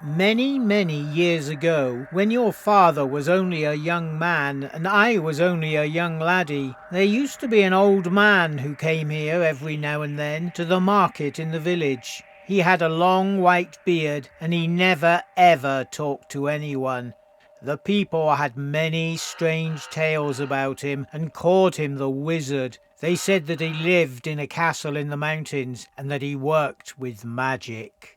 Many, many years ago, when your father was only a young man and I was only a young laddie, there used to be an old man who came here every now and then to the market in the village. He had a long white beard and he never ever talked to anyone. The people had many strange tales about him and called him the wizard. They said that he lived in a castle in the mountains and that he worked with magic.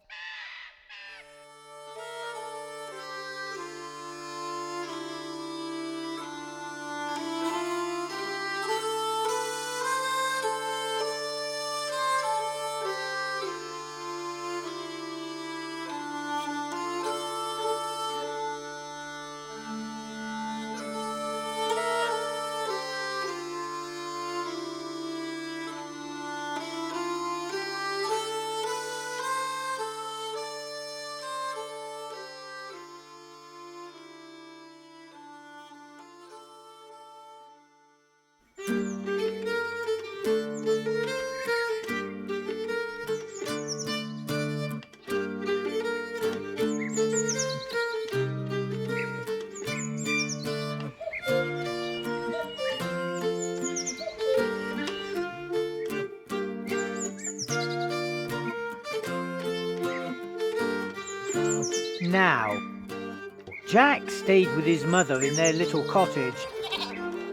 Now, Jack stayed with his mother in their little cottage,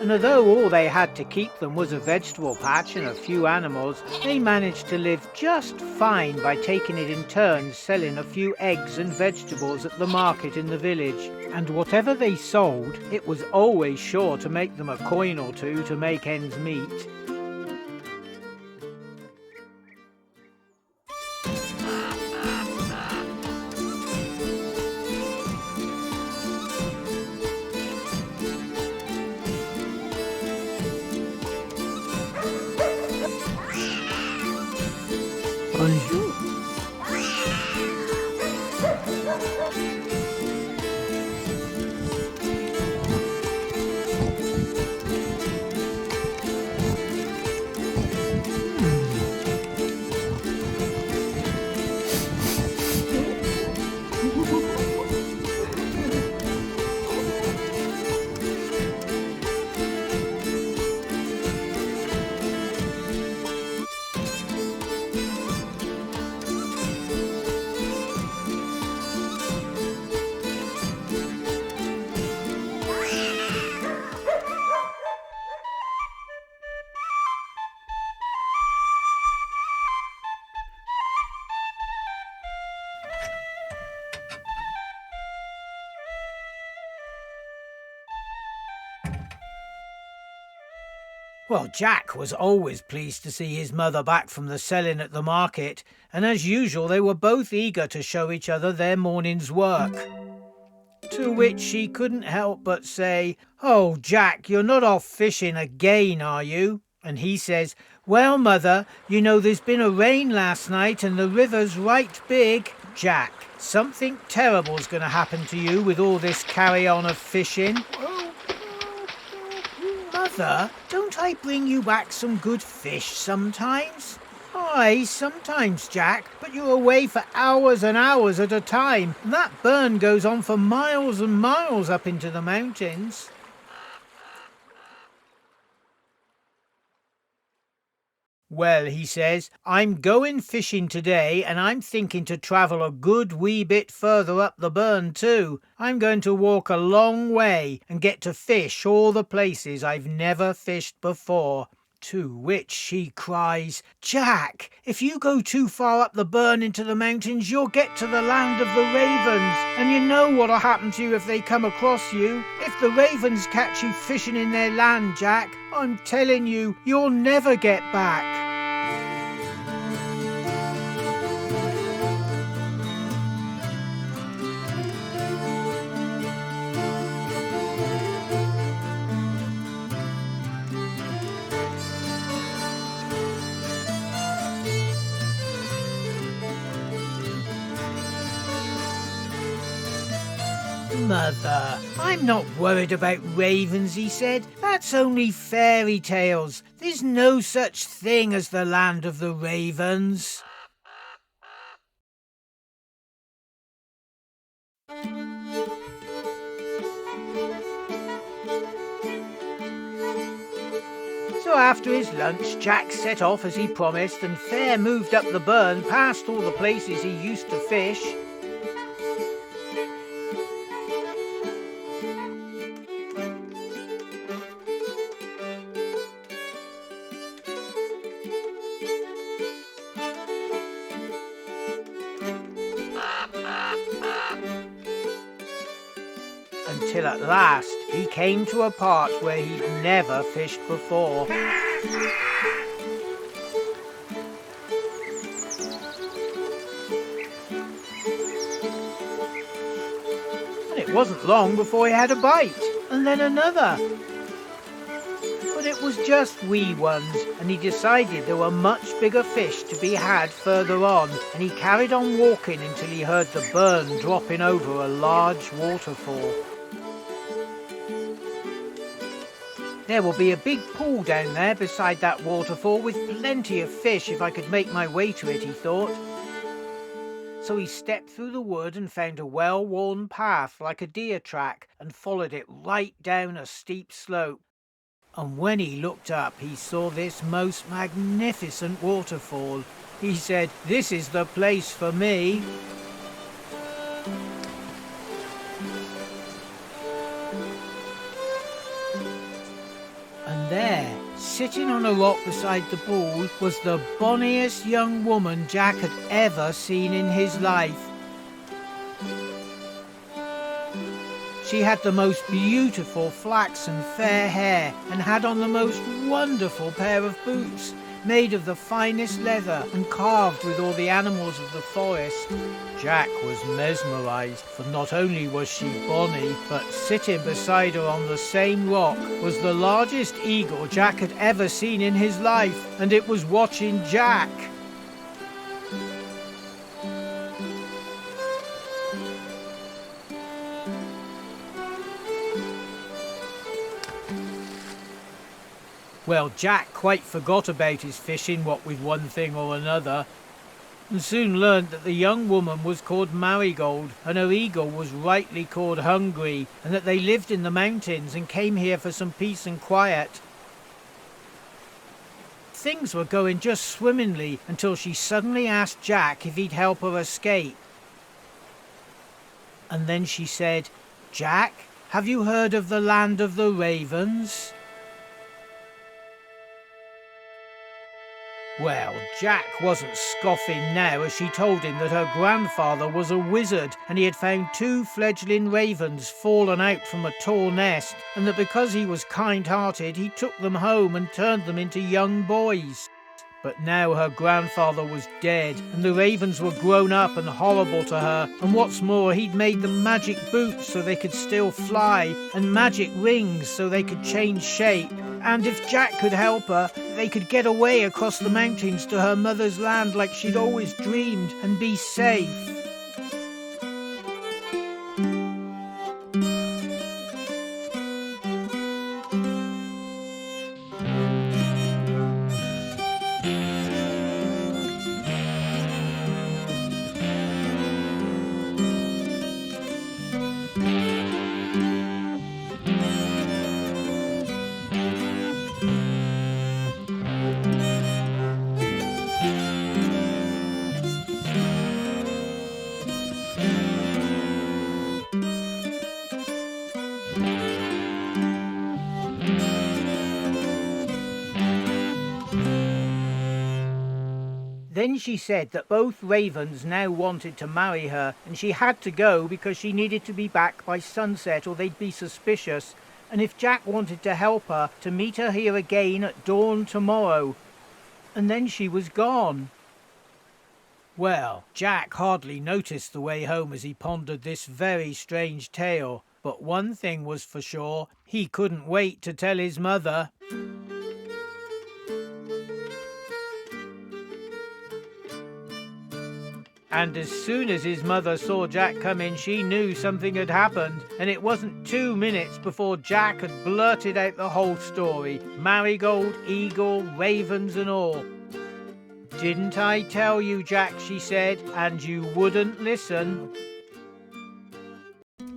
and although all they had to keep them was a vegetable patch and a few animals, they managed to live just fine by taking it in turns selling a few eggs and vegetables at the market in the village. And whatever they sold, it was always sure to make them a coin or two to make ends meet. Bonjour. Well, Jack was always pleased to see his mother back from the selling at the market, and as usual they were both eager to show each other their morning's work. To which she couldn't help but say, "Oh, Jack, you're not off fishing again, are you?" And he says, "Well, mother, you know there's been a rain last night and the river's right big." "Jack, something terrible's going to happen to you with all this carry-on of fishing." "Mother, don't I bring you back some good fish sometimes?" "Aye, sometimes, Jack, but you're away for hours and hours at a time, and that burn goes on for miles and miles up into the mountains." "Well," he says, "I'm going fishing today, and I'm thinking to travel a good wee bit further up the burn too. I'm going to walk a long way and get to fish all the places I've never fished before." To which she cries, "Jack, if you go too far up the burn into the mountains, you'll get to the land of the ravens, and you know what'll happen to you if they come across you. If the ravens catch you fishing in their land, Jack, I'm telling you, you'll never get back." "Mother, I'm not worried about ravens," he said. "That's only fairy tales. There's no such thing as the land of the ravens." So after his lunch, Jack set off as he promised and fair moved up the burn past all the places he used to fish. Until at last he came to a part where he'd never fished before. And it wasn't long before he had a bite, and then another. But it was just wee ones, and he decided there were much bigger fish to be had further on, and he carried on walking until he heard the burn dropping over a large waterfall. There will be a big pool down there beside that waterfall with plenty of fish if I could make my way to it, he thought. So he stepped through the wood and found a well-worn path like a deer track and followed it right down a steep slope. And when he looked up, he saw this most magnificent waterfall. He said, "This is the place for me." And there, sitting on a rock beside the pool, was the bonniest young woman Jack had ever seen in his life. She had the most beautiful flaxen fair hair and had on the most wonderful pair of boots, made of the finest leather and carved with all the animals of the forest. Jack was mesmerised, for not only was she bonny, but sitting beside her on the same rock was the largest eagle Jack had ever seen in his life, and it was watching Jack. Well, Jack quite forgot about his fishing, what with one thing or another, and soon learnt that the young woman was called Marigold, and her eagle was rightly called Hungry, and that they lived in the mountains and came here for some peace and quiet. Things were going just swimmingly until she suddenly asked Jack if he'd help her escape. And then she said, "Jack, have you heard of the land of the ravens?" Well, Jack wasn't scoffing now as she told him that her grandfather was a wizard and he had found 2 fledgling ravens fallen out from a tall nest, and that because he was kind-hearted he took them home and turned them into young boys. But now her grandfather was dead and the ravens were grown up and horrible to her, and what's more, he'd made them magic boots so they could still fly and magic rings so they could change shape, and if Jack could help her, they could get away across the mountains to her mother's land like she'd always dreamed and be safe. Then she said that both ravens now wanted to marry her, and she had to go because she needed to be back by sunset or they'd be suspicious, and if Jack wanted to help her, to meet her here again at dawn tomorrow. And then she was gone. Well, Jack hardly noticed the way home as he pondered this very strange tale, but one thing was for sure, he couldn't wait to tell his mother. And as soon as his mother saw Jack come in, she knew something had happened, and it wasn't 2 minutes before Jack had blurted out the whole story, Marigold, eagle, ravens and all. "Didn't I tell you, Jack," she said, "and you wouldn't listen?"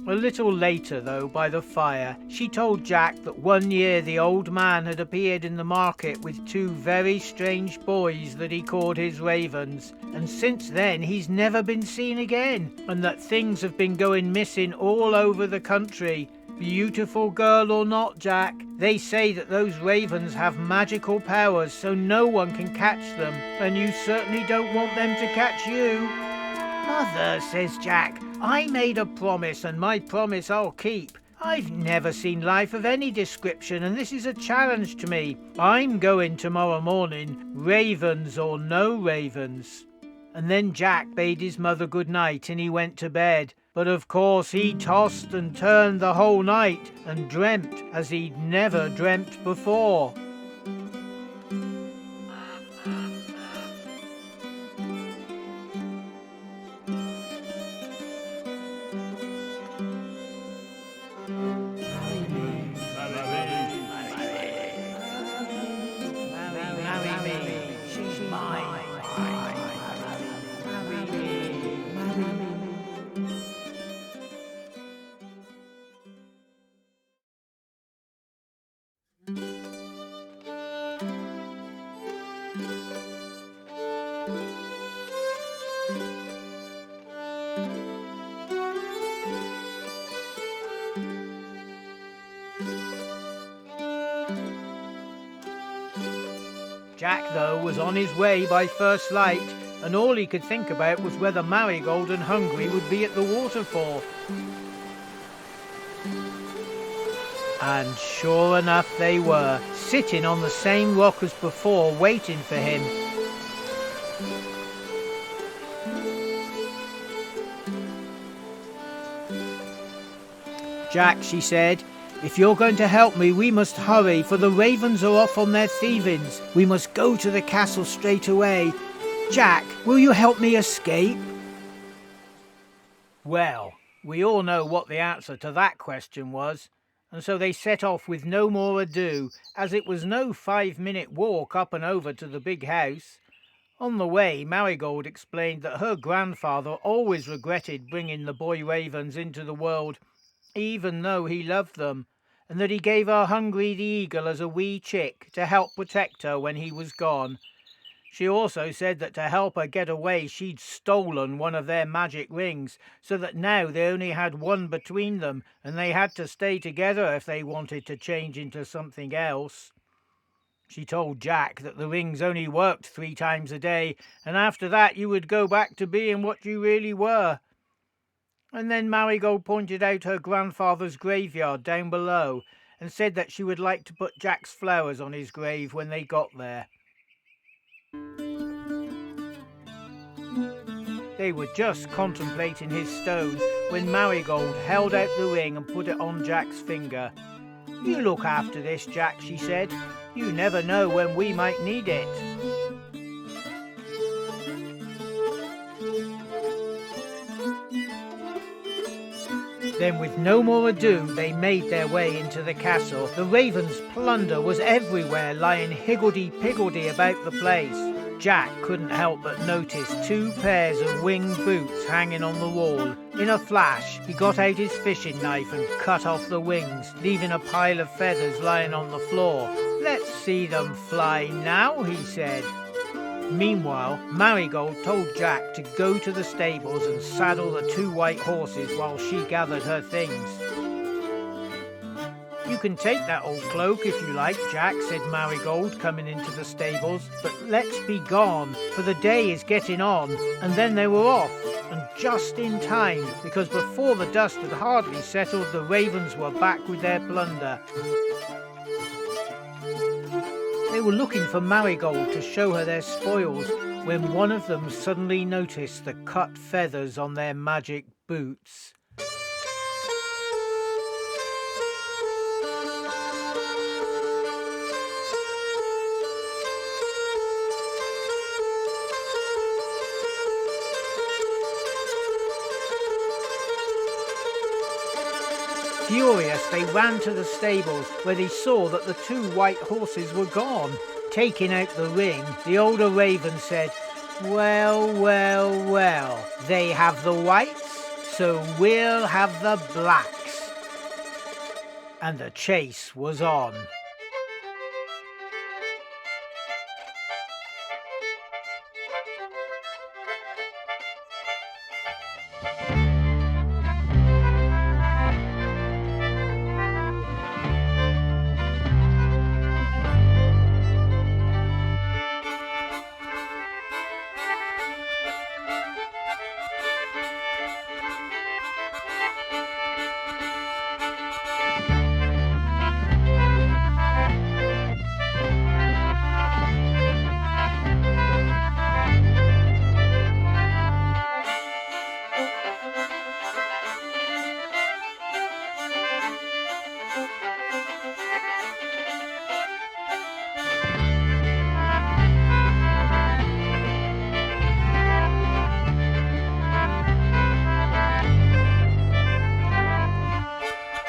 A little later, though, by the fire, she told Jack that one year the old man had appeared in the market with two very strange boys that he called his ravens, and since then he's never been seen again, and that things have been going missing all over the country. Beautiful girl or not, Jack, they say that those ravens have magical powers so no one can catch them, and you certainly don't want them to catch you. Mother, says Jack, I made a promise and my promise I'll keep. I've never seen life of any description and this is a challenge to me. I'm going tomorrow morning, ravens or no ravens. And then Jack bade his mother good night and he went to bed. But of course he tossed and turned the whole night and dreamt as he'd never dreamt before. Jack, though, was on his way by first light, and all he could think about was whether Marigold and Hungry would be at the waterfall. And sure enough they were, sitting on the same rock as before, waiting for him. Jack, she said, if you're going to help me, we must hurry, for the ravens are off on their thievings. We must go to the castle straight away. Jack, will you help me escape? Well, we all know what the answer to that question was, and so they set off with no more ado, as it was no 5-minute walk up and over to the big house. On the way, Marigold explained that her grandfather always regretted bringing the boy ravens into the world, even though he loved them, and that he gave her Hungry the eagle as a wee chick to help protect her when he was gone. She also said that to help her get away she'd stolen one of their magic rings, so that now they only had one between them, and they had to stay together if they wanted to change into something else. She told Jack that the rings only worked 3 times a day, and after that you would go back to being what you really were. And then Marigold pointed out her grandfather's graveyard down below and said that she would like to put Jack's flowers on his grave when they got there. They were just contemplating his stone when Marigold held out the ring and put it on Jack's finger. You look after this, Jack, she said. You never know when we might need it. Then with no more ado they made their way into the castle. The ravens' plunder was everywhere, lying higgledy-piggledy about the place. Jack couldn't help but notice 2 pairs of winged boots hanging on the wall. In a flash he got out his fishing knife and cut off the wings, leaving a pile of feathers lying on the floor. "Let's see them fly now," he said. Meanwhile, Marigold told Jack to go to the stables and saddle the 2 white horses while she gathered her things. "You can take that old cloak if you like, Jack," said Marigold, coming into the stables, "but let's be gone, for the day is getting on." And then they were off, and just in time, because before the dust had hardly settled, the ravens were back with their plunder. They were looking for Marigold to show her their spoils when one of them suddenly noticed the cut feathers on their magic boots. Furious, they ran to the stables, where they saw that the 2 white horses were gone. Taking out the ring, the older raven said, "Well, well, well, they have the whites, so we'll have the blacks. And the chase was on.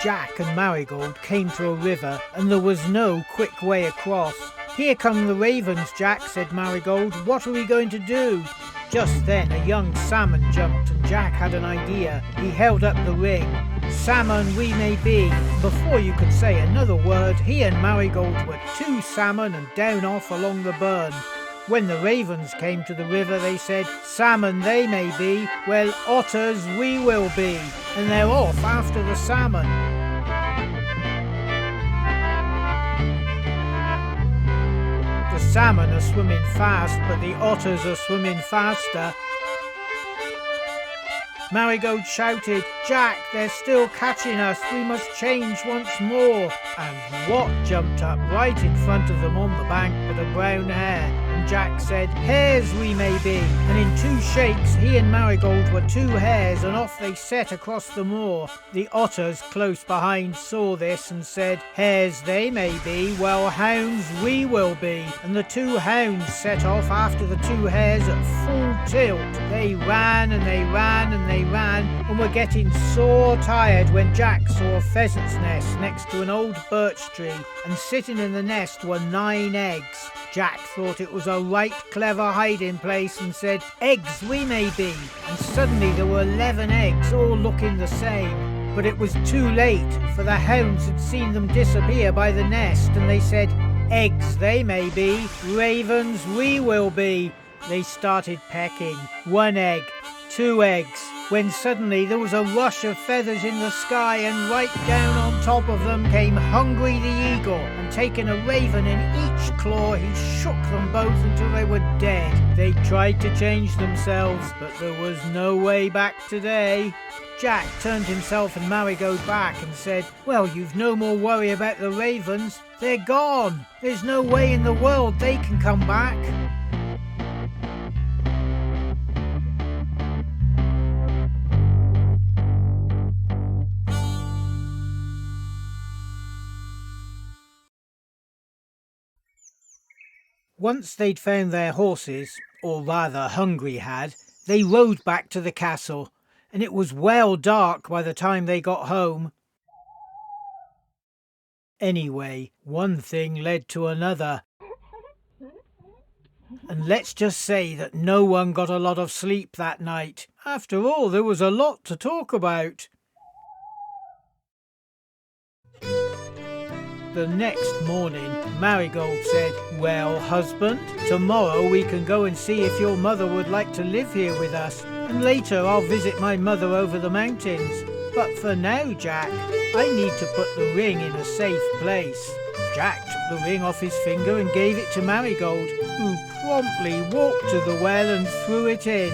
Jack and Marigold came to a river, and there was no quick way across. "Here come the ravens, Jack," said Marigold. "What are we going to do?" Just then a young salmon jumped, and Jack had an idea. He held up the ring. "Salmon we may be." Before you could say another word, he and Marigold were 2 salmon and down off along the burn. When the ravens came to the river, they said, "Salmon they may be, well, otters we will be." And they're off after the salmon. The salmon are swimming fast, but the otters are swimming faster. Marigold shouted, "Jack, they're still catching us. We must change once more." And what jumped up right in front of them on the bank but a brown hare? And Jack said, "Hares we may be." And in 2 shakes he and Marigold were 2 hares, and off they set across the moor. The otters close behind saw this and said, "Hares they may be, well, hounds we will be." And the 2 hounds set off after the 2 hares at full tilt. They ran and they ran and they ran, and were getting sore tired when Jack saw a pheasant's nest next to an old birch tree, and sitting in the nest were 9 eggs. Jack thought it was a right clever hiding place and said, "Eggs we may be." And suddenly there were 11 eggs, all looking the same. But it was too late, for the hounds had seen them disappear by the nest, and they said, "Eggs they may be, ravens we will be." They started pecking. 1 egg, 2 eggs, when suddenly there was a rush of feathers in the sky, and right down on top of them came Hungry the Eagle, and taking a raven in each claw, he shook them both until they were dead. They tried to change themselves, but there was no way back today. Jack turned himself and Marigold back and said, "Well, you've no more worry about the ravens. They're gone. There's no way in the world they can come back." Once they'd found their horses, or rather Hungry had, they rode back to the castle, and it was well dark by the time they got home. Anyway, one thing led to another, and let's just say that no one got a lot of sleep that night. After all, there was a lot to talk about. The next morning, Marigold said, "Well, husband, tomorrow we can go and see if your mother would like to live here with us, and later I'll visit my mother over the mountains. But for now, Jack, I need to put the ring in a safe place." Jack took the ring off his finger and gave it to Marigold, who promptly walked to the well and threw it in.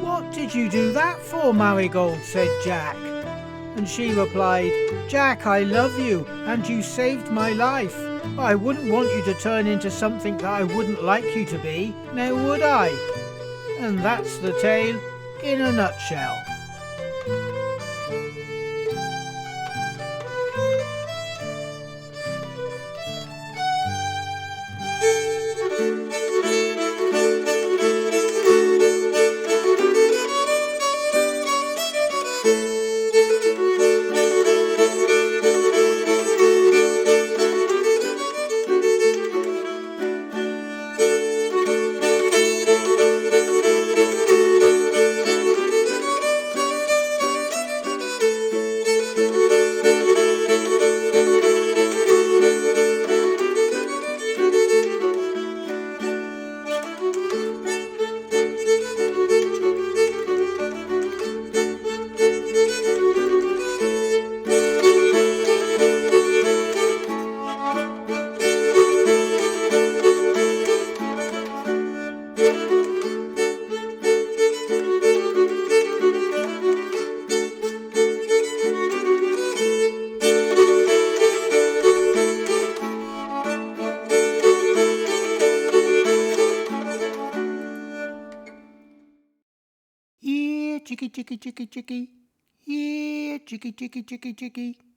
"What did you do that for, Marigold?" said Jack. And she replied, "Jack, I love you, and you saved my life. I wouldn't want you to turn into something that I wouldn't like you to be, now would I?" And that's the tale in a nutshell. chicky, chicky, chicky, chicky. Here, chicky, chicky, chicky, chicky.